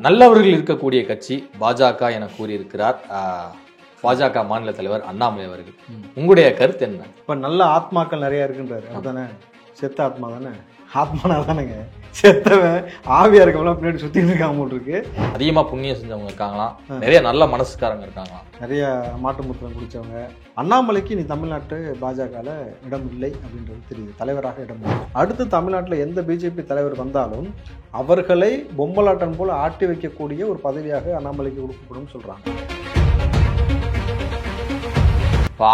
நல்லவர்கள் இருக்கக்கூடிய கட்சி பாஜக என கூறியிருக்கிறார் பாஜக மாநில தலைவர் அண்ணாமலை அவர்கள். உங்களுடைய கருத்து என்ன? இப்ப நல்ல ஆத்மாக்கள் நிறைய இருக்குன்றாரு. அதுதானே செத்த ஆத்மா தானே, ஆத்மானா தானேங்க. செத்தவன் ஆவியா இருக்கவங்களாம் பின்னாடி சுத்திட்டு இருக்காம இருக்கு. அதிகமா புண்ணியம் செஞ்சவங்க இருக்காங்களாம், நிறைய நல்ல மனசுக்காரங்க இருக்காங்களாம், நிறைய மாட்டு முத்திரம் குடிச்சவங்க. அண்ணாமலைக்கு நீ தமிழ்நாட்டு பாஜகல இடம் இல்லை அப்படின்றது தெரியுது, தலைவராக இடம் இல்லை. அடுத்து தமிழ்நாட்டில் எந்த பிஜேபி தலைவர் வந்தாலும் அவர்களை பொம்மலாட்டம் போல ஆட்டி வைக்கக்கூடிய ஒரு பதவியாக அண்ணாமலைக்கு கொடுக்கப்படும் சொல்றாங்க.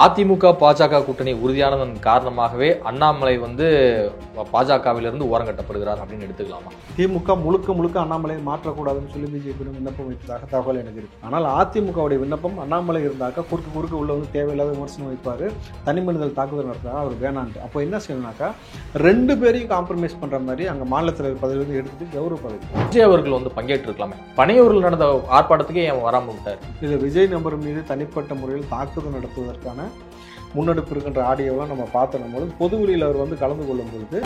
அதிமுக பாஜக கூட்டணி உறுதியானதன் காரணமாகவே அண்ணாமலை பாஜகவிலிருந்து ஓரங்கட்டப்படுகிறார் அப்படின்னு எடுத்துக்கலாமா? திமுக முழுக்க அண்ணாமலை மாற்றக்கூடாதுன்னு சொல்லி பிஜேபி விண்ணப்பம் வைத்ததாக தகவல் எனக்கு இருக்கு. ஆனால் அதிமுகவுடைய விண்ணப்பம் அண்ணாமலை இருந்தாக்கா குறுக்க உள்ள தேவையில்லாத விமர்சனம் வைப்பாரு, தனி மனிதல் தாக்குதல் நடத்துறாரு, அவர் வேணான்ட்டு. அப்போ என்ன செய்யணும்னாக்கா 2 பேரையும் காம்ப்ரமைஸ் பண்ற மாதிரி அங்க மாநில தலைவர் பதவி எடுத்துட்டு கௌரவ பதவி. விஜய் அவர்கள் பங்கேற்று இருக்கலாமே, பனையூரில் நடந்த ஆர்ப்பாட்டத்துக்கே ஏன் வராம விட்டார்? இதுல விஜய் நபர் மீது தனிப்பட்ட முறையில் தாக்குதல் நடத்துவதற்கான முன்னெடுப்பு இருக்கின்ற ஆடியோலாம் நம்ம பார்த்தோம் போது பொதுவெளியில் அவர் கலந்து கொள்ளும் பொழுது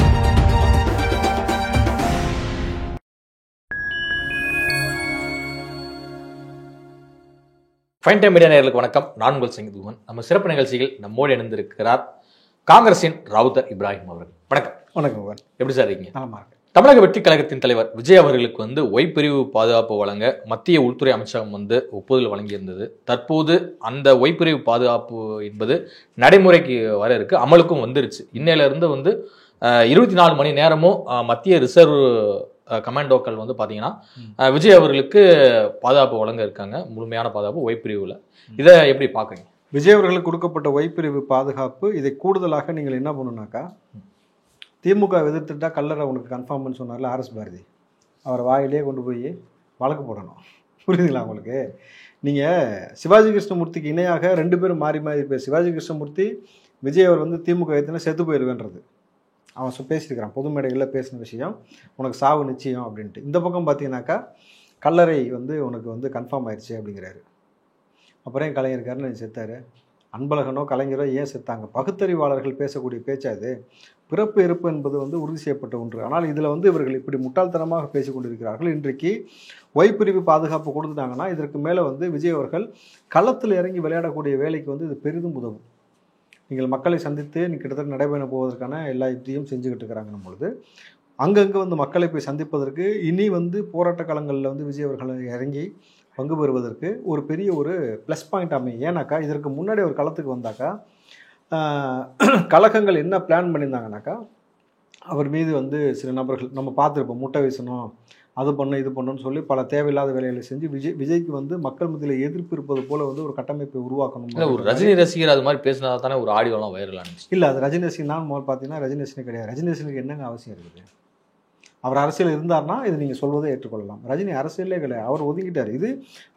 ஃபைன் டைம் மீடியா நேயர்களுக்கு வணக்கம். நான் உங்கள் செங்கதுவன். நம்ம சிறப்பு நிகழ்ச்சியில் நம்மோடு இணைந்திருக்கிறார் காங்கிரசின் ராவுத்தர் இப்ராஹிம் அவர்கள். வணக்கம். வணக்கம். எப்படி சார் இருக்கீங்க? நலமா இருக்கு. தமிழக வெற்றி கழகத்தின் தலைவர் விஜய் அவர்களுக்கு ஒய் பிரிவு பாதுகாப்பு வழங்க மத்திய உள்துறை அமைச்சகம் ஒப்புதல் வழங்கியிருந்தது. தற்போது அந்த ஒய் பிரிவு பாதுகாப்பு என்பது நடைமுறைக்கு வர இருக்கு, அமலுக்கும் வந்துருச்சு. இன்னையிலிருந்து 24 மணி நேரமும் மத்திய ரிசர்வ் கமாண்டோக்கள் பார்த்தீங்கன்னா விஜய் அவர்களுக்கு பாதுகாப்பு வழங்க இருக்காங்க, முழுமையான பாதுகாப்பு ஒய் பிரிவுல. இதை எப்படி பார்க்குறீங்க? விஜய் அவர்களுக்கு கொடுக்கப்பட்ட ஒய் பிரிவு பாதுகாப்பு, இதை கூடுதலாக நீங்கள் என்ன பண்ணணும்னாக்கா, திமுக எதிர்த்துட்டா கல்லறை உனக்கு கன்ஃபார்ம்னு சொன்னார்ல ஆர்எஸ் பாரதி, அவரை வாயிலே கொண்டு போய் வழக்கு போடணும். புரியுதுங்களா உங்களுக்கு? நீங்கள் சிவாஜி கிருஷ்ணமூர்த்திக்கு இணையாக 2 பேரும் மாறி பேர். சிவாஜி கிருஷ்ணமூர்த்தி விஜய் அவர் திமுக எதிர்த்துனா செத்து போயிடுவேன்றது அவன் பேசியிருக்கிறான், பொது மேடைகளில் பேசின விஷயம், உனக்கு சாவு நிச்சயம் அப்படின்ட்டு. இந்த பக்கம் பார்த்தீங்கன்னாக்கா கல்லறை உனக்கு கன்ஃபார்ம் ஆயிடுச்சு அப்படிங்கிறாரு. அப்புறம் ஏன் கலைஞருக்காருன்னு செத்தாரு? அன்பழகனோ கலைஞரோ ஏன் செத்தாங்க? பகுத்தறிவாளர்கள் பேசக்கூடிய பேச்சா இது? பிறப்பு இறப்பு என்பது உறுதி செய்யப்பட்ட ஒன்று. ஆனால் இதில் இவர்கள் இப்படி முட்டாள்தனமாக பேசிக் கொண்டிருக்கிறார்கள். இன்றைக்கு ஒய் பிரிவு பாதுகாப்பு கொடுத்துட்டாங்கன்னா இதற்கு மேலே விஜய் அவர்கள் களத்தில் இறங்கி விளையாடக்கூடிய வேலைக்கு இது பெரிதும் உதவும். நீங்கள் மக்களை சந்தித்து கிட்டத்தட்ட நடைபெற போவதற்கான எல்லா யுத்தியும் செஞ்சுக்கிட்டு இருக்கிறாங்கன்னும் பொழுது அங்கங்கே மக்களை போய் சந்திப்பதற்கு இனி போராட்ட களங்களில் விஜய் அவர்கள் இறங்கி பங்கு பெறுவதற்கு ஒரு பெரிய ஒரு ப்ளஸ் பாயிண்ட் அமையும். ஏன்னாக்கா இதற்கு முன்னாடி ஒரு களத்துக்கு வந்தாக்கா கழகங்கள் என்ன பிளான் பண்ணியிருந்தாங்கனாக்கா, அவர் மீது சில நபர்கள் நம்ம பார்த்துருப்போம், முட்டை வீசணும், அது பண்ணணும் இது பண்ணணும்னு சொல்லி பல தேவையில்லாத வேலைகளை செஞ்சு விஜய்க்கு மக்கள் மத்தியில் எதிர்ப்பு இருப்பது போல ஒரு கட்டமைப்பை உருவாக்கணும். ஒரு ரஜினி ரசிகர் அது மாதிரி பேசினா தானே ஒரு ஆடியோலாம் வைரல் ஆனிச்சு. இல்லை, அது ரஜினி ரசிகன் தான். முதல் பார்த்தீங்கன்னா ரஜினி ரசிகன் கிடையாது. ரஜினி ரசிகனுக்கு என்னங்க அவசியம் இருக்குது? அவர் அரசியல் இருந்தார்னா இது நீங்கள் சொல்வதை ஏற்றுக்கொள்ளலாம். ரஜினி அரசியலே கிடையாது, அவர் ஒதுங்கிட்டார். இது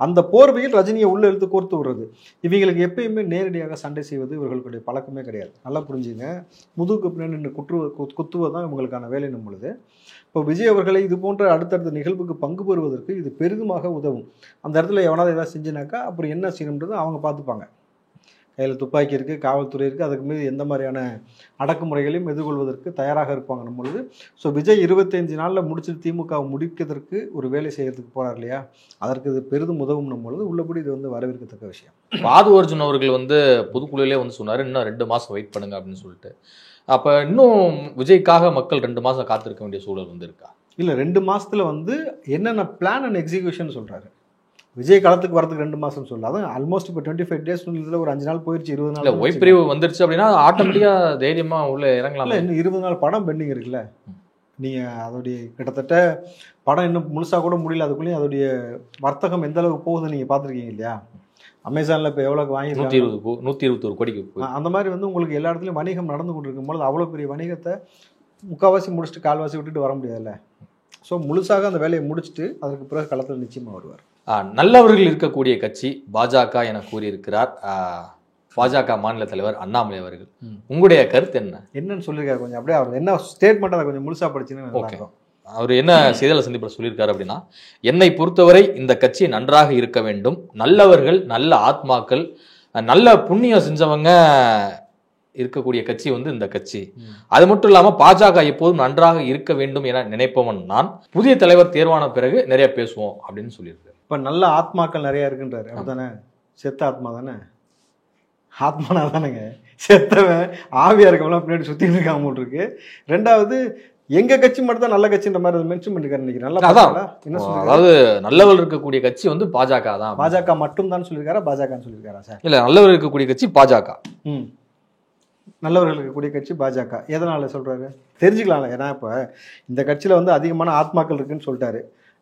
அந்த போர்வையில் ரஜினியை உள்ள இழுத்து கோர்த்து விடுறது. இவங்களுக்கு எப்பயுமே நேரடியாக சண்டை செய்வது இவர்களுடைய பழக்கமே கிடையாது. நல்லா புரிஞ்சுங்க. முதுகுக்கு பின்னாடி நின்று குத்துவது தான் இவங்களுக்கான வேலைன்னும் பொழுது இப்போ விஜய் அவர்களை இது போன்ற அடுத்தடுத்த நிகழ்வுக்கு பங்கு பெறுவதற்கு இது பெரிதுமாக உதவும். அந்த இடத்துல எவனாவது ஏதாவது செஞ்சுனாக்கா அப்புறம் என்ன செய்யணுன்றது அவங்க பார்த்துப்பாங்க. கையில் துப்பாக்கி இருக்குது, காவல்துறை இருக்குது, அதுக்கு மீது எந்த மாதிரியான அடக்குமுறைகளையும் எதிர்கொள்வதற்கு தயாராக இருப்பாங்கன்னும் பொழுது ஸோ விஜய் 25 நாளில் முடிச்சுட்டு திமுகவை முடிக்கிறதுக்கு ஒரு வேலை செய்யறதுக்கு போகிறார் இல்லையா, அதற்கு இது பெரிதும் உதவும்னும் பொழுது உள்ளபடி இது வரவேற்கத்தக்க விஷயம். பாது அர்ஜுன் அவர்கள் பொதுக்குழுவிலே சொன்னார், இன்னும் 2 மாதம் வெயிட் பண்ணுங்க அப்படின்னு சொல்லிட்டு. அப்போ இன்னும் விஜய்க்காக மக்கள் 2 மாதம் காத்திருக்க வேண்டிய சூழல் இருக்கா? இல்லை, 2 மாதத்தில் என்னென்ன பிளான் அண்ட் எக்ஸிக்யூஷன் சொல்கிறாரு. விஜய் களத்துக்கு வரதுக்கு 2 மாதம் சொல்லலாம். அதான் ஆல்மோஸ்ட் இப்போ 25 டேஸ் ஒரு 5 நாள் போயிடுச்சு, 20 நாள் ஒய் பிரிவு வந்துருச்சு அப்படின்னா ஆட்டோமேட்டிக்காக தைரியமாக உள்ள இறங்கலாம். இன்னும் 20 நாள் படம் பெண்டிங் இருக்குல்ல. நீங்கள் அதோடைய கிட்டத்தட்ட படம் இன்னும் முழுசாக கூட முடியல, அதுக்குள்ளேயும் அதோடைய வர்த்தகம் எந்த அளவுக்கு போகுதுன்னு நீங்கள் பார்த்துருக்கீங்க இல்லையா? அமேசானில் இப்போ எவ்வளோக்கு வாங்கி 121 கோடிக்கு அந்த மாதிரி உங்களுக்கு எல்லா இடத்துலையும் வணிகம் நடந்து கொண்டு இருக்கும்போது அவ்வளோ பெரிய வணிகத்தை முக்கால்வாசி முடிச்சுட்டு கால்வாசி விட்டுட்டு வர முடியாதுல்ல. ஸோ முழுசாக அந்த வேலையை முடிச்சுட்டு அதற்கு பிறகு களத்தில் நிச்சயமாக வருவார். நல்லவர்கள் இருக்கக்கூடிய கட்சி பாஜக என கூறியிருக்கிறார் பாஜக மாநில தலைவர் அண்ணாமலை அவர்கள். உங்களுடைய கருத்து என்னன்னு சொல்லியிருக்காரு? கொஞ்சம் அப்படியே அவர் என்ன ஸ்டேட்மெண்ட் அதை கொஞ்சம் முழுசா படிச்சுன்னு. அவர் என்ன செய்தியாளர் சந்திப்பில் சொல்லியிருக்காரு அப்படின்னா, என்னை பொறுத்தவரை இந்த கட்சி நன்றாக இருக்க வேண்டும், நல்லவர்கள் நல்ல ஆத்மாக்கள் நல்ல புண்ணியம் செஞ்சவங்க இருக்கக்கூடிய கட்சி வந்து இந்த கட்சி. அது மட்டும் இல்லாம பாஜக எப்போதும் நன்றாக இருக்க வேண்டும் என நினைப்பவன் நான். புதிய தலைவர் தேர்வான பிறகு நிறைய பேசுவோம் அப்படின்னு சொல்லியிருக்காரு. இப்ப நல்ல ஆத்மாக்கள் நிறைய இருக்குன்றாரு, அப்படித்தானே? செத்த ஆத்மா தானே, ஆத்மானா தானேங்க. செத்தவன் ஆவியா இருக்கவெல்லாம் பின்னாடி சுத்திட்டு இருக்காம இருக்கு. ரெண்டாவது எங்க கட்சி மட்டும் தான் நல்ல கட்சின்ற மாதிரி மென்ஷன் பண்ணிருக்காரு நினைக்கிறேன். நல்லா என்ன சொல்றாரு? அதாவது நல்லவர் இருக்கக்கூடிய கட்சி வந்து பாஜக தான். பாஜக மட்டும் தான் சொல்லியிருக்காரா, பாஜகன்னு சொல்லியிருக்காரா சார்? இல்ல, நல்லவர் இருக்கக்கூடிய கட்சி பாஜக. நல்லவர்கள் இருக்கக்கூடிய கட்சி பாஜக. எதனால சொல்றாரு தெரிஞ்சுக்கலாம்ல. ஏன்னா இப்ப இந்த கட்சியில வந்து அதிகமான ஆத்மாக்கள் இருக்குன்னு சொல்லிட்டாரு.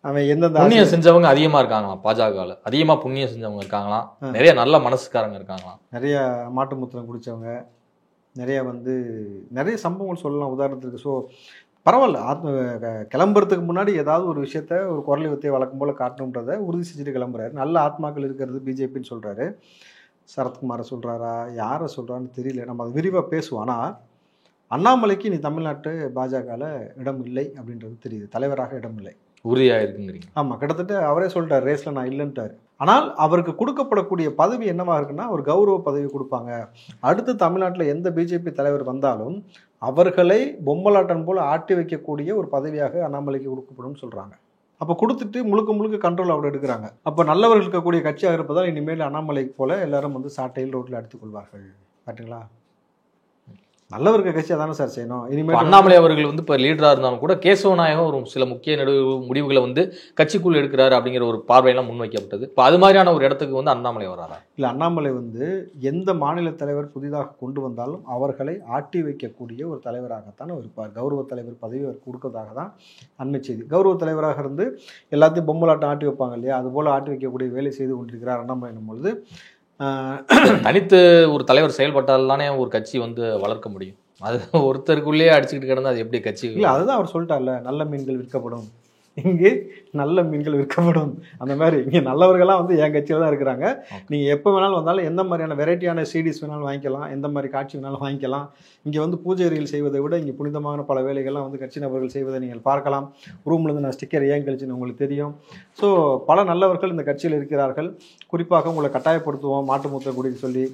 அவன் எந்தெந்த புண்ணியம் செஞ்சவங்க அதிகமா இருக்காங்களாம் பாஜகவில். அதிகமா புண்ணியம் செஞ்சவங்க இருக்காங்களாம், நிறைய நல்ல மனசுக்காரங்க இருக்காங்களாம், நிறைய மாட்டு மூத்திரம் குடிச்சவங்க, நிறைய வந்து நிறைய சம்பவங்கள் சொல்லலாம் உதாரணத்துக்கு. ஸோ பரவாயில்ல, கிளம்புறதுக்கு முன்னாடி ஏதாவது ஒரு விஷயத்த ஒரு குரலை வத்தையை வழக்கம் போல காட்டணுன்றதை உறுதி செஞ்சுட்டு கிளம்புறாரு. நல்ல ஆத்மாக்கள் இருக்கிறது பிஜேபின்னு சொல்றாரு. சரத்குமாரை சொல்றாரா, யாரை சொல்றான்னு தெரியல, நம்ம அதை விரிவாக பேசுவோம். ஆனால் அண்ணாமலைக்கு நீ தமிழ்நாட்டு பாஜகவில் இடம் இல்லை அப்படின்றது தெரியுது, தலைவராக இடம் இல்லை, உறுதியாக இருக்குங்கிறீங்க. ஆமாம், கிட்டத்தட்ட அவரே சொல்லிட்டார், ரேஸில் நான் இல்லைன்ட்டார். ஆனால் அவருக்கு கொடுக்கப்படக்கூடிய பதவி என்னவா இருக்குன்னா ஒரு கௌரவ பதவி கொடுப்பாங்க. அடுத்து தமிழ்நாட்டில் எந்த பிஜேபி தலைவர் வந்தாலும் அவர்களை பொம்மலாட்டன் போல் ஆட்டி வைக்கக்கூடிய ஒரு பதவியாக அண்ணாமலைக்கு கொடுக்கப்படும் சொல்கிறாங்க. அப்போ கொடுத்துட்டு முழுக்க முழுக்க கண்ட்ரோல் அவர் எடுக்கிறாங்க. அப்போ நல்லவர்கள் இருக்கக்கூடிய கட்சியாக இருப்பதால் இனிமேல் அண்ணாமலைக்கு போல எல்லாரும் வந்து சாட்டையில் ரோட்டில் எடுத்துக்கொள்வார்கள். பார்த்தீங்களா, நல்லவருக்கு கட்சி அதானே சார் செய்யணும். இனிமேல் அண்ணாமலை அவர்கள் வந்து இப்போ லீடராக இருந்தாலும் கூட கேசவநாயகம் ஒரு சில முக்கிய முடிவுகளை வந்து கட்சிக்குள் எடுக்கிறாரு அப்படிங்கிற ஒரு பார்வையெல்லாம் முன்வைக்கப்பட்டது. இப்போ அது மாதிரியான ஒரு இடத்துக்கு வந்து அண்ணாமலை வராரா? இல்லை, அண்ணாமலை வந்து எந்த மாநில தலைவர் புதிதாக கொண்டு வந்தாலும் அவர்களை ஆட்டி வைக்கக்கூடிய ஒரு தலைவராகத்தான் இருப்பார். கௌரவ தலைவர் பதவி அவர் கொடுக்கறதாக தான் அண்மை செய்தி. கௌரவ தலைவராக இருந்து எல்லாத்தையும் பொம்மலாட்டம் ஆட்டி வைப்பாங்க இல்லையா, அதுபோல் ஆட்டி வைக்கக்கூடிய வேலை செய்து கொண்டிருக்கிறார் அண்ணாமலை என்னும் பொழுது. தனித்து ஒரு தலைவர் செயல்பட்டால் தானே ஒரு கட்சி வந்து வளர்க்க முடியும். அது ஒருத்தருக்குள்ளேயே அடிச்சுக்கிட்டு கிடந்தா அது எப்படி கட்சி? இல்லை, அதுதான் அவர் சொல்லிட்டார்ல, நல்ல மீன்கள் விற்கப்படும், இங்கே நல்ல மீன்கள் விற்கப்படும். அந்த மாதிரி இங்கே நல்லவர்கள்லாம் வந்து என் கட்சியில் தான் இருக்கிறாங்க. நீங்கள் எப்போ வேணாலும் வந்தாலும் எந்த மாதிரியான வெரைட்டியான சிடிஸ் வேணாலும் வாங்கிக்கலாம், எந்த மாதிரி காட்சி வேணாலும் வாங்கிக்கலாம். இங்கே வந்து பூஜை அறையில் செய்வதை விட இங்கே புனிதமான பல வேலைகள்லாம் வந்து கட்சி நபர்கள் செய்வதை நீங்கள் பார்க்கலாம். ரூம்லேருந்து நான் ஸ்டிக்கர் ஏன் கழிச்சுன்னு உங்களுக்கு தெரியும். ஸோ பல நல்லவர்கள் இந்த கட்சியில் இருக்கிறார்கள். குறிப்பாக உங்களை கட்டாயப்படுத்துவோம், மாட்டு மூத்திரம் குடிக்க சொல்லி,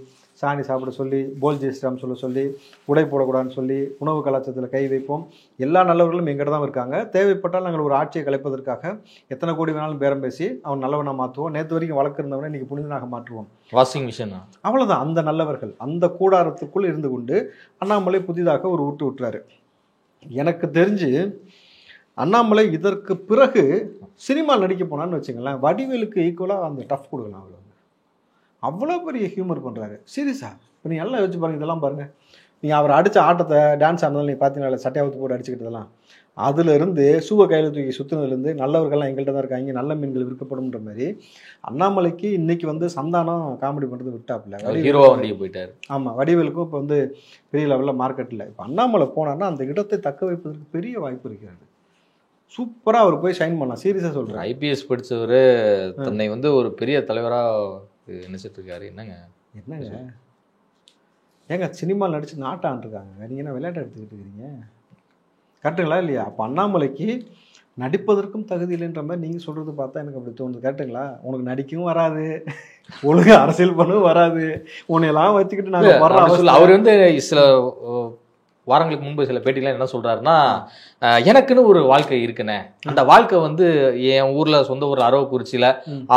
சாணி சாப்பிட சொல்லி, போல் ஜெயிஸ்டாம் சொல்ல சொல்லி, உடை போடக்கூடாதுன்னு சொல்லி, உணவு கலாச்சாரத்தில் கை வைப்போம். எல்லா நல்லவர்களும் எங்கிட்ட தான் இருக்காங்க. தேவைப்பட்டால் நாங்கள் ஒரு ஆட்சியை கலைப்பதற்காக எத்தனை கோடி வேணாலும் பேரம் பேசி அவன் நல்லவனாக மாற்றுவோம். நேற்று வரைக்கும் வழக்கிருந்தவனை இன்றைக்கி புனிதனாக மாற்றுவோம். வாஷிங் மிஷின் அவ்வளோதான். அந்த நல்லவர்கள் அந்த கூடாரத்துக்குள் இருந்து கொண்டு அண்ணாமலை புதிதாக ஒரு விட்டுறாரு. எனக்கு தெரிஞ்சு அண்ணாமலை இதற்கு பிறகு சினிமா நடிக்க போனான்னு வச்சுங்களேன், வடிவேலுக்கு ஈக்குவலாக அந்த டஃப் கொடுக்கலாம். அவ்வளோ பெரிய ஹியூமர் பண்ணுறாரு. சீரியஸா இப்போ நீங்கள் எல்லாம் யோசிச்சு பாருங்கள். இதெல்லாம் பாருங்கள், நீங்கள் அவர் அடித்த ஆட்டத்தை டான்ஸ் ஆனதால் நீங்கள் பார்த்தீங்கன்னா சட்டையாவத்து போட்டு அடிச்சுக்கிட்டதெல்லாம், அதுலேருந்து சூவை கையில் தூக்கி சுற்றுனதுலேருந்து நல்லவர்கள்லாம் எங்கள்கிட்ட தான் இருக்காங்க, நல்ல மீன்கள் விற்கப்படும்ன்ற மாதிரி அண்ணாமலைக்கு இன்னைக்கு வந்து சந்தானம் காமெடி பண்ணுறது விட்டாப்புல, ஹீரோவா வண்டிக்கு போயிட்டார். ஆமாம், வடிவேலுக்கும் இப்போ வந்து பெரிய லெவலில் மார்க்கெட்டில் இப்போ அண்ணாமலை போனார்னா அந்த இடத்தை தக்க வைப்பதற்கு பெரிய வாய்ப்பு இருக்கிறது. சூப்பராக அவர் போய் ஷைன் பண்ணலாம். சீரியஸாக சொல்கிறேன். ஐபிஎஸ் படித்தவர் தன்னை வந்து ஒரு பெரிய தலைவராக நினைச்சிட்டு இருக்காரு. என்னங்க ஏங்க சினிமாவில் நடிச்சு நாட்டான் இருக்காங்க, நீங்கள் என்ன விளையாட்டு எடுத்துக்கிட்டு இருக்கிறீங்க? கரெக்டுங்களா இல்லையா? அப்போ அண்ணாமலைக்கு நடிப்பதற்கும் தகுதி இல்லைன்ற மாதிரி நீங்கள் சொல்கிறது பார்த்தா எனக்கு அப்படி தோணுது. கரெக்டுங்களா? உனக்கு நடிக்கவும் வராது, ஒழுங்கு அரசியல் பண்ணவும் வராது, உன்னையெல்லாம் வச்சுக்கிட்டு நாங்கள் வர்றோம். அவர் வந்து சில வாரங்களுக்கு முன்பு சில பேட்டிலாம் என்ன சொல்றாருன்னா, எனக்குன்னு ஒரு வாழ்க்கை இருக்குண்ணே, அந்த வாழ்க்கை வந்து என் ஊர்ல சொந்த ஊர்ல அரவக்குறிச்சியில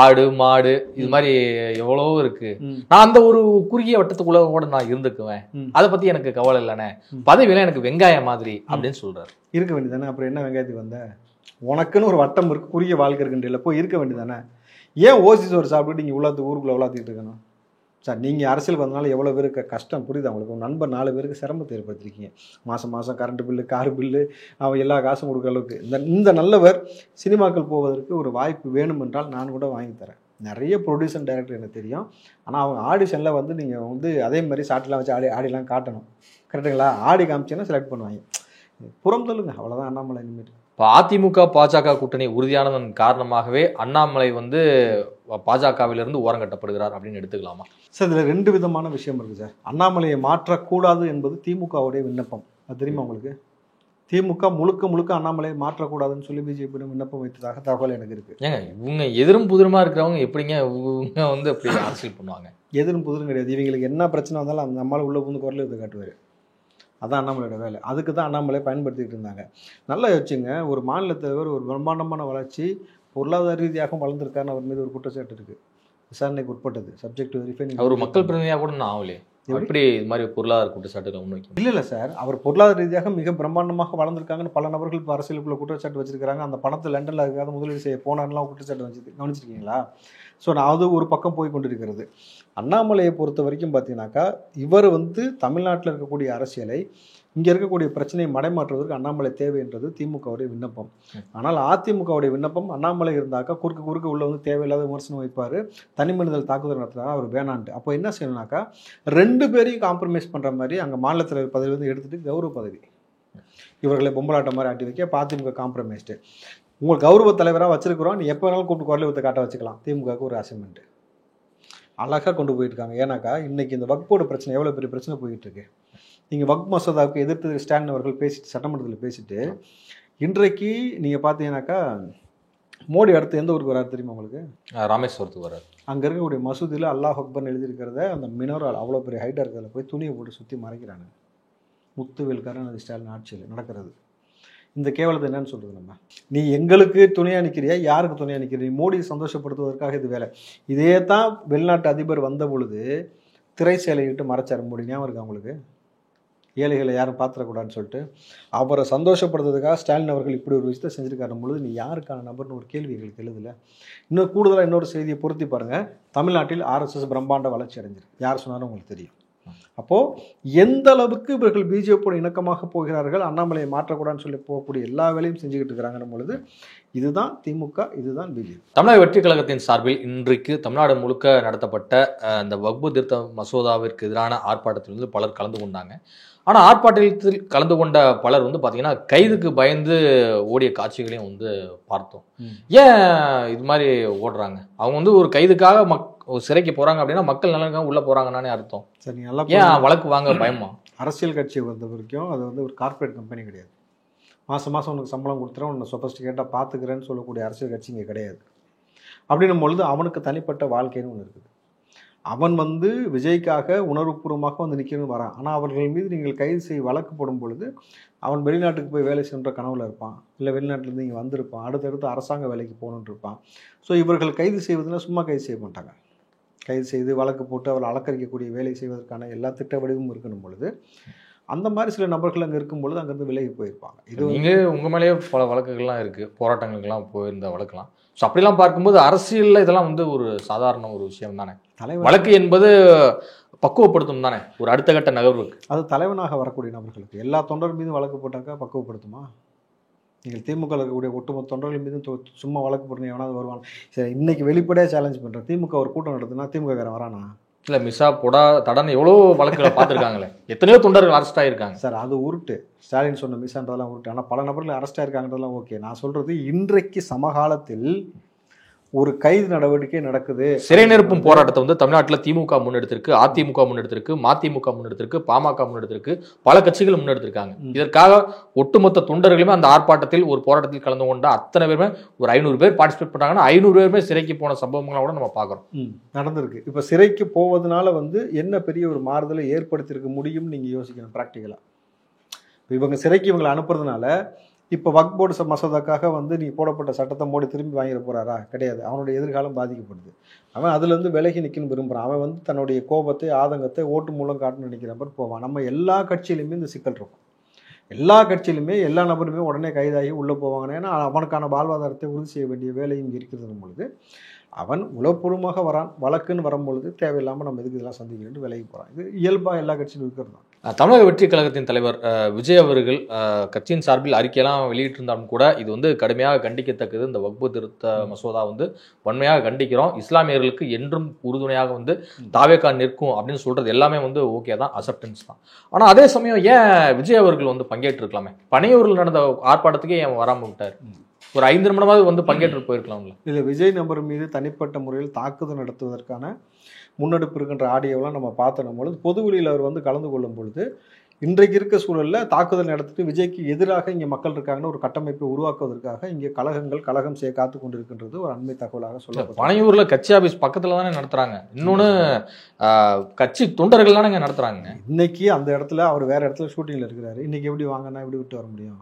ஆடு மாடு இது மாதிரி எவ்வளவோ இருக்கு, நான் அந்த ஒரு குறுகிய வட்டத்துக்குள்ள கூட நான் இருந்துக்குவேன், அதை பத்தி எனக்கு கவலை இல்லைண்ணே, பதவியெல்லாம் எனக்கு வெங்காயம் மாதிரி அப்படின்னு சொல்றாரு. இருக்க வேண்டியதானே, அப்புறம் என்ன வெங்காயத்துக்கு வந்த? உனக்குன்னு ஒரு வட்டம் இருக்கு, குறுகிய வாழ்க்கை இருக்குன்றீங்களா, போய் இருக்க வேண்டியதானே. ஏன் ஓசி சோறு சாப்பிட்டு நீங்கள் ஊருக்குள்ள உலாத்திட்டு இருக்கணும் சார்? நீங்கள் அரசியல் வந்தனால எவ்வளோ பேருக்கு கஷ்டம் புரியுது அவங்களுக்கு. உங்கள் நண்பர் 4 பேருக்கு சிரமத்தை ஏற்படுத்திருக்கீங்க. மாதம் கரண்ட் பில்லு, கார் பில்லு, அவன் எல்லா காசும் கொடுக்குற அளவுக்கு இந்த நல்லவர் சினிமாக்கள் போவதற்கு ஒரு வாய்ப்பு வேணும் என்றால் நான் கூட வாங்கி தரேன். நிறைய ப்ரொடியூசர் டைரக்டர் எனக்கு தெரியும். ஆனால் அவங்க ஆடிஷனில் வந்து நீங்கள் வந்து அதே மாதிரி சாட்டெலாம் வச்சு ஆடிலாம் காட்டணும். கரெக்டுங்களா? ஆடி காமிச்சிங்கன்னா செலக்ட் பண்ணுவாங்க. புறம் தள்ளுங்க, அவ்வளோதான் அண்ணாமலை இனிமேல். இப்போ அதிமுக பாஜக கூட்டணி உறுதியானதன் காரணமாகவே அண்ணாமலை வந்து பாஜகவிலிருந்து ஓரங்கட்டப்படுகிறார் அப்படின்னு எடுத்துக்கலாமா சார்? இதில் 2 விதமான விஷயம் இருக்குது சார். அண்ணாமலையை மாற்றக்கூடாது என்பது திமுகவுடைய விண்ணப்பம், அது தெரியுமா உங்களுக்கு? திமுக முழுக்க அண்ணாமலையை மாற்றக்கூடாதுன்னு சொல்லி பிஜேபியிடம் விண்ணப்பம் வைத்ததாக தகவல் எனக்கு இருக்கு. ஏங்க இவங்க எதிரும் புதிருமா இருக்கிறவங்க எப்படிங்க இவங்க வந்து அப்படி அரசியல் பண்ணுவாங்க? எதிரும் புதிரும் கிடையாது. இவங்களுக்கு என்ன பிரச்சனை வந்தாலும் அந்த நம்மளால உள்ள புந்து குரல் எடுத்து காட்டுவார். அதான் அண்ணாமலையோட வேலை. அதுக்கு தான் அண்ணாமலை பயன்படுத்திக்கிட்டு இருந்தாங்க. நல்லா யோசிச்சுங்க, ஒரு மாநில தலைவர் ஒரு பிரம்மாண்டமான வளர்ச்சி பொருளாதார ரீதியாகவும் வளர்ந்துருக்காருன்னு அவர் மீது ஒரு குற்றச்சாட்டு இருக்கு. விசாரணைக்கு உட்பட்டது. Subject verify. அவர் மக்கள் பிரதிநிதியாக கூட நான் ஆகலையே, எப்படி இது மாதிரி பொருளாதார குற்றச்சாட்டுகளை முன்வைக்கும்? இல்லை சார், அவர் பொருளாதார ரீதியாக மிக பிரம்மாண்டமாக வளர்ந்துருக்காங்கன்னு பல நபர்கள் இப்போ அரசியலுக்குள்ள குற்றச்சாட்டு வச்சிருக்காங்க. அந்த பணத்தை லண்டனில் அதுக்காக முதலீடு செய்ய போனான்லாம் குற்றச்சாட்டு கவனிச்சிருக்கீங்களா? ஸோ நான் அது ஒரு பக்கம் போய் கொண்டிருக்கிறது. அண்ணாமலையை பொறுத்த வரைக்கும் பார்த்தீங்கன்னாக்கா, இவர் வந்து தமிழ்நாட்டில் இருக்கக்கூடிய அரசியலை இங்கே இருக்கக்கூடிய பிரச்சனையை மடைமாற்றுவதற்கு அண்ணாமலை தேவைன்றது திமுகவுடைய விண்ணப்பம். ஆனால் அதிமுகவுடைய விண்ணப்பம் அண்ணாமலை இருந்தாக்கா குறுக்க உள்ள வந்து தேவையில்லாத விமர்சனம் வைப்பார், தனி மனிதல் தாக்குதல் நடத்துறாரு, அவர் வேணான்ட்டு. அப்போ என்ன செய்யணும்னாக்கா, 2 பேரையும் காம்ப்ரமைஸ் பண்ணுற மாதிரி அங்கே மாநில தலைவர் பதவி வந்து எடுத்துகிட்டு கௌரவ பதவி இவர்களை பொம்பலாட்ட மாதிரி ஆட்டி வைக்க அதிமுக காம்ப்ரமைஸ்டு. உங்களுக்கு கௌரவ தலைவராக வச்சிருக்கிறோம், நீ எப்போ வேணாலும் கூப்பிட்டு குரலை ஊற்ற காட்ட வச்சுக்கலாம். திமுகவுக்கு ஒரு அசைன்மெண்ட் அழகாக கொண்டு போயிட்டுருக்காங்க. ஏன்னாக்கா இன்றைக்கி இந்த வக்போட பிரச்சனை எவ்வளோ பெரிய பிரச்சனை போயிட்டுருக்கு. நீங்கள் வக்ப் மசோதாவுக்கு எதிர்த்து ஸ்டாலின் அவர்கள் பேசிட்டு சட்டமன்றத்தில் பேசிட்டு இன்றைக்கு நீங்கள் பார்த்தீங்கன்னாக்கா மோடி அடுத்து எந்த ஊருக்கு வராது தெரியுமா உங்களுக்கு? ராமேஸ்வரத்துக்கு வராது. அங்கே இருக்கக்கூடிய மசூதியில் அல்லாஹ் அக்பர்னு எழுதியிருக்கிறத அந்த மினோரால் அவ்வளோ பெரிய ஹைட்டாக இருக்கிறத போய் துணியை போட்டு சுற்றி மறைக்கிறாங்க. முத்துவேல்காரன் அது ஸ்டாலின் ஆட்சியில் நடக்கிறது. இந்த கேவலத்தை என்னன்னு சொல்கிறது நம்ம? நீ எங்களுக்கு துணையாக நிற்கிறியா, யாருக்கு துணையாக நிற்கிற? நீ மோடியை சந்தோஷப்படுத்துவதற்காக இது வேலை. இதே தான் வெளிநாட்டு அதிபர் வந்த பொழுது திரை சேலையிட்டு மறைச்சார் மோடி. ஞாபகம் இருக்கா உங்களுக்கு? ஏழைகளை யாரும் பார்த்துடக்கூடாதுன்னு சொல்லிட்டு அவரை சந்தோஷப்படுத்துறதுக்காக ஸ்டாலின் அவர்கள் இப்படி ஒரு விஷயத்தை செஞ்சுருக்காரு பொழுது நீ யாருக்கான நபர்னு ஒரு கேள்வி எங்களுக்கு எழுதலை. இன்னும் கூடுதலாக இன்னொரு செய்தியை பொருத்தி பாருங்கள். தமிழ்நாட்டில் RSS பிரம்மாண்ட வளர்ச்சி அடைஞ்சிருக்கு. யார் சொன்னாலும் உங்களுக்கு தெரியும். அப்போது எந்த அளவுக்கு இவர்கள் பிஜேபியோட இணக்கமாக போகிறார்கள், அண்ணாமலையை மாற்றக்கூடாதுன்னு சொல்லி போகக்கூடிய எல்லா வேலையும் செஞ்சுக்கிட்டு இருக்கிறாங்கன்னு பொழுது இதுதான் திமுக, இதுதான் பிஜேபி. தமிழக வெற்றி கழகத்தின் சார்பில் இன்றைக்கு தமிழ்நாடு முழுக்க நடத்தப்பட்ட இந்த வக்பு திருத்த மசோதாவிற்கு எதிரான ஆர்ப்பாட்டத்தில் வந்து பலர் கலந்து கொண்டாங்க. ஆனால் ஆர்ப்பாட்டத்தில் கலந்து கொண்ட பலர் வந்து பார்த்தீங்கன்னா கைதுக்கு பயந்து ஓடிய காட்சிகளையும் வந்து பார்த்தோம். ஏன் இது மாதிரி ஓடுறாங்க? அவங்க வந்து ஒரு கைதுக்காக சிறைக்கு போகிறாங்க அப்படின்னா மக்கள் நலனுக்காக உள்ளே போகிறாங்கன்னானே அர்த்தம். சரி, நல்லா ஏன் வழக்கு வாங்க பயமா? அரசியல் கட்சியை பொறுத்த வரைக்கும் அது வந்து ஒரு கார்ப்பரேட் கம்பெனி கிடையாது. மாதம் உனக்கு சம்பளம் கொடுத்துறேன், உன்னை சொபஸ்டிகேட்டாக பார்த்துக்கிறேன்னு சொல்லக்கூடிய அரசியல் கட்சி இங்கே கிடையாது. அப்படின்னும் பொழுது அவனுக்கு தனிப்பட்ட வாழ்க்கைன்னு ஒன்று இருக்குது. அவன் வந்து விஜய்க்காக உணர்வுபூர்வமாக வந்து நிற்கணும்னு வரான். ஆனால் அவர்கள் மீது நீங்கள் கைது செய்ய வழக்கு போடும் பொழுது அவன் வெளிநாட்டுக்கு போய் வேலை செய்கின்ற கனவுல இருப்பான், இல்லை வெளிநாட்டிலேருந்து இங்கே வந்திருப்பான், அடுத்தடுத்து அரசாங்க வேலைக்கு போகணுன்ட்டு இருப்பான். ஸோ இவர்கள் கைது செய்வதில் சும்மா கைது செய்ய மாட்டாங்க. கைது செய்து வழக்கு போட்டு அவரை அலக்கரிக்கக்கூடிய வேலை செய்வதற்கான எல்லா திட்ட வடிவும் இருக்கணும் பொழுது அந்த மாதிரி சில நபர்கள் அங்கே இருக்கும் பொழுது அங்கேருந்து விலகி போயிருப்பாங்க. இது நீங்கள் உங்கள் மேலேயே பல வழக்குகள்லாம் இருக்குது, போராட்டங்களுக்கெல்லாம் போயிருந்த வழக்கெல்லாம். ஸோ அப்படிலாம் பார்க்கும்போது அரசியலில் இதெல்லாம் வந்து ஒரு சாதாரண ஒரு விஷயம் தானே. வழக்கு என்பது பக்குவப்படுத்தும் தானே ஒரு அடுத்த கட்ட நகர்வுக்கு. அது தலைவனாக வரக்கூடிய நபர்களுக்கு எல்லா தொண்டர் மீதும் வழக்கு போட்டாக்கா பக்குவப்படுத்துமா? நீங்கள் திமுக இருக்கக்கூடிய ஒட்டுமொத்த தொண்டர்கள் மீதும் சும்மா வழக்கு போட்டு எவனாவது வருவான். சரி, இன்னைக்கு வெளிப்படையாக சேலஞ்ச் பண்ணுறேன். திமுக ஒரு கூட்டம் நடத்துனா திமுக வேற வரானா? இல்லை, மிஸ்ஸா பொடா தடன்னு எவ்வளோ வழக்குகளை பார்த்துருக்காங்களே, எத்தனையோ தொண்டர்கள் அரெஸ்ட் ஆகிருக்காங்க. சார் அது உருட்டு. ஸ்டாலின் சொன்ன மிஸ்ஸான்றதெல்லாம் உருட்டு. ஆனால் பல நபர்கள் அரெஸ்ட் ஆகிருக்காங்கன்றதெல்லாம் ஓகே. நான் சொல்கிறது இன்றைக்கு சமகாலத்தில் ஒரு கைது நடவடிக்கை நடக்குது. சிறை நிரப்பும் போராட்டத்தை வந்து தமிழ்நாட்டில் திமுக முன்னெடுத்திருக்கு, அதிமுக முன்னெடுத்திருக்கு, மதிமுக முன்னெடுத்திருக்கு, பாமக முன்னெடுத்திருக்கு, பல கட்சிகள் முன்னெடுத்திருக்காங்க. இதற்காக ஒட்டுமொத்த தொண்டர்களுமே அந்த ஆர்ப்பாட்டத்தில் ஒரு போராட்டத்தில் கலந்து கொண்ட அத்தனை பேருமே ஒரு 500 பேர் பார்ட்டிசிபேட் பண்ணாங்கன்னா 500 பேருமே சிறைக்கு போன சம்பவங்களை கூட நம்ம பார்க்குறோம். நடந்திருக்கு. இப்போ சிறைக்கு போவதனால வந்து என்ன பெரிய ஒரு மாறுதலை ஏற்படுத்தியிருக்க முடியும்னு நீங்கள் யோசிக்கணும் ப்ராக்டிக்கலாக. இப்போ இவங்க சிறைக்கு இவங்களை அனுப்புறதுனால இப்போ வக்ஃப் போர்டு மசோதாக்காக வந்து நீ போடப்பட்ட சட்டத்தை மோடி திரும்பி வாங்கிட போகிறாரா? கிடையாது. அவனுடைய எதிர்காலம் பாதிக்கப்படுது. அவன் அதுலேருந்து விலகி நிற்கணும்னு விரும்புகிறான். அவன் வந்து தன்னுடைய கோபத்தை ஆதங்கத்தை ஓட்டு மூலம் காட்டணும்னு நினைக்கிற மாதிரி போவான். நம்ம எல்லா கட்சியிலுமே இந்த சிக்கல் இருக்கும். எல்லா கட்சியிலுமே எல்லா நபருமே உடனே கைதாகி உள்ளே போவாங்க. ஏன்னா அவனுக்கான வாழ்வாதாரத்தை உறுதி செய்ய வேண்டிய வேலையும் இருக்கிறது பொழுது அவன் உளப்பூர்வமாக வரான். வழக்குன்னு வரும்பொழுது தேவையில்லாமல் நம்ம எதுக்கு இதெல்லாம் சந்திக்கணும்னு விலகி போகிறான். இது இயல்பாக எல்லா கட்சியிலும் இருக்கிறது தான். தமிழக வெற்றி கழகத்தின் தலைவர் விஜய் அவர்கள் கட்சியின் சார்பில் அறிக்கையெல்லாம் வெளியிட்டிருந்தாலும் கூட இது வந்து கடுமையாக கண்டிக்கத்தக்கது. இந்த வக்பு திருத்த மசோதா வந்து வன்மையாக கண்டிக்கிறோம், இஸ்லாமியர்களுக்கு என்றும் உறுதுணையாக வந்து தாவேகா நிற்கும் அப்படின்னு சொல்றது எல்லாமே வந்து ஓகே தான், அசெப்டன்ஸ் தான். ஆனால் அதே சமயம் ஏன் விஜய் அவர்கள் வந்து பங்கேற்றிருக்கலாமே? பனையூரில் நடந்த ஆர்ப்பாட்டத்துக்கே ஏன் வராமல் விட்டார்? ஒரு 5 நிமிடமாவது வந்து பங்கேற்று போயிருக்கலாம்ல. இதில் விஜய் நபர் மீது தனிப்பட்ட முறையில் தாக்குதல் நடத்துவதற்கான முன்னெடுப்பு இருக்கின்ற ஆடியோவெல்லாம் நம்ம பார்த்தோம் பொழுது பொதுவெளியில் அவர் வந்து கலந்து கொள்ளும் பொழுது இன்றைக்கு இருக்க சூழலில் தாக்குதல் நடத்திட்டு விஜய்க்கு எதிராக இங்கே மக்கள் இருக்காங்கன்னு ஒரு கட்டமைப்பை உருவாக்குவதற்காக இங்கே கழகம் செய்ய காத்து கொண்டிருக்கின்றது ஒரு அண்மை தகவலாக சொல்லப்படுது. பனையூர்ல கட்சி ஆபீஸ் பக்கத்துல தானே நடத்துறாங்க. இன்னொன்னு கட்சி தொண்டர்கள் தானே இங்க நடத்துறாங்க. இன்னைக்கு அந்த இடத்துல அவர் வேற இடத்துல ஷூட்டிங்ல இருக்கிறாரு. இன்னைக்கு எப்படி வாங்கன்னா எப்படி விட்டு வர முடியும்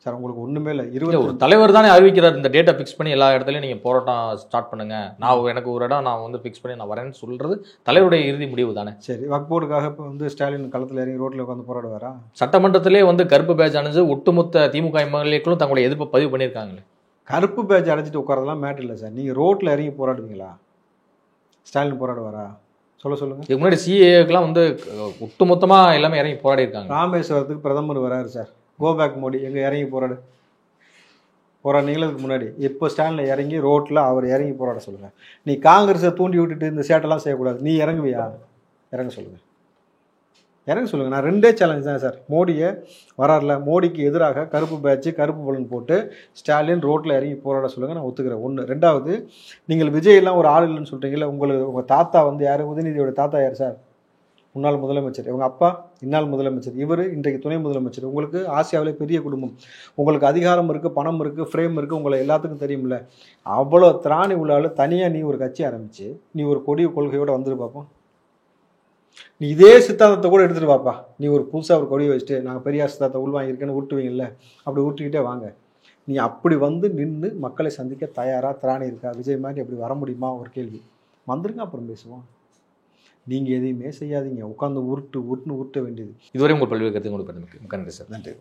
சார்? உங்களுக்கு ஒண்ணுமே இல்லை. ஒரு தலைவர் தானே அறிவிக்கிறார் இந்த டேட்டை ஃபிக்ஸ் பண்ணி எல்லா இடத்துலையும் நீங்க போராட்டம் ஸ்டார்ட் பண்ணுங்க, நான் எனக்கு ஒரு இடம் நான் வந்து ஃபிக்ஸ் பண்ணி நான் வரேன்னு சொல்றது தலைவருடைய இறுதி முடிவு தானே. சரி, வக்ஃப் போர்டுக்காக இப்போ வந்து ஸ்டாலின் களத்தில் இறங்கி ரோட்டில் உட்காந்து போராடுவாரா? சட்டமன்றத்திலே வந்து கருப்பு பேட்ச் அணிஞ்சு ஒட்டுமொத்த திமுக எம்எல்ஏக்களும் தங்களுடைய எதிர்ப்பை பதிவு பண்ணியிருக்காங்களே. கருப்பு பேட்ச் அடைச்சிட்டு உட்காரதெல்லாம் மேட்டர் இல்லை சார். நீங்கள் ரோட்டில் இறங்கி போராடுவீங்களா? ஸ்டாலின் போராடுவாரா? சொல்லுங்க. இதுக்கு முன்னாடி சிஏக்கெல்லாம் வந்து ஒட்டுமொத்தமாக எல்லாமே இறங்கி போராடி இருக்காங்க. ராமேஸ்வரத்துக்கு பிரதமர் வராரு சார், கோபேக் மோடி எங்கே இறங்கி போராடினீங்களா இதுக்கு முன்னாடி? இப்போ ஸ்டாண்டில் இறங்கி ரோட்டில் அவர் இறங்கி போராட சொல்லுங்கள். நீ காங்கிரஸை தூண்டி விட்டுட்டு இந்த சேட்டெல்லாம் செய்யக்கூடாது. நீ இறங்குவியா? இறங்க சொல்லுங்கள். நான் 2 சேலஞ்ச் தான் சார். மோடியை வராருல, மோடிக்கு எதிராக கருப்பு பேட்சு கருப்பு பலன் போட்டு ஸ்டாலின் ரோட்டில் இறங்கி போராட சொல்லுங்கள். நான் ஒத்துக்கிறேன். 1. 2வது, நீங்கள் விஜயெல்லாம் ஒரு ஆள் இல்லைன்னு சொல்கிறீங்களா? உங்கள் தாத்தா வந்து யார்? உதயநிதியோட தாத்தா யார் சார்? முன்னாள் முதலமைச்சர். இவங்க அப்பா இந்நாள் முதலமைச்சர். இவர் இன்றைக்கு துணை முதலமைச்சர். உங்களுக்கு ஆசியாவிலே பெரிய குடும்பம், உங்களுக்கு அதிகாரம் இருக்குது, பணம் இருக்குது, ஃப்ரேம் இருக்குது, உங்களை எல்லாத்துக்கும் தெரியும்ல. அவ்வளோ திராணி உள்ளாலும் தனியாக நீ ஒரு கட்சி ஆரம்பித்து நீ ஒரு கொள்கையோடு வந்துட்டு பார்ப்போம். நீ இதே சித்தாந்தத்தை கூட எடுத்துகிட்டு பாப்பா. நீ ஒரு புதுசாக ஒரு கொடியை வச்சுட்டு நாங்கள் பெரிய சித்தாந்தத்தை உள்வாங்கியிருக்கேன்னு ஊட்டுவீங்கல்ல, அப்படி ஊட்டிக்கிட்டே வாங்க. நீ அப்படி வந்து நின்று மக்களை சந்திக்க தயாராக திராணி இருக்கா? விஜய் மாதிரி அப்படி வர முடியுமா? ஒரு கேள்வி. வந்துருங்க, அப்புறம் பேசுவோம். நீங்கள் எதையுமே செய்யாதீங்க, உட்காந்து உருட்ட வேண்டியது. இதுவரை உங்கள் பல்வேறு கருத்து உங்களுக்கு நன்றி சார். நன்றி.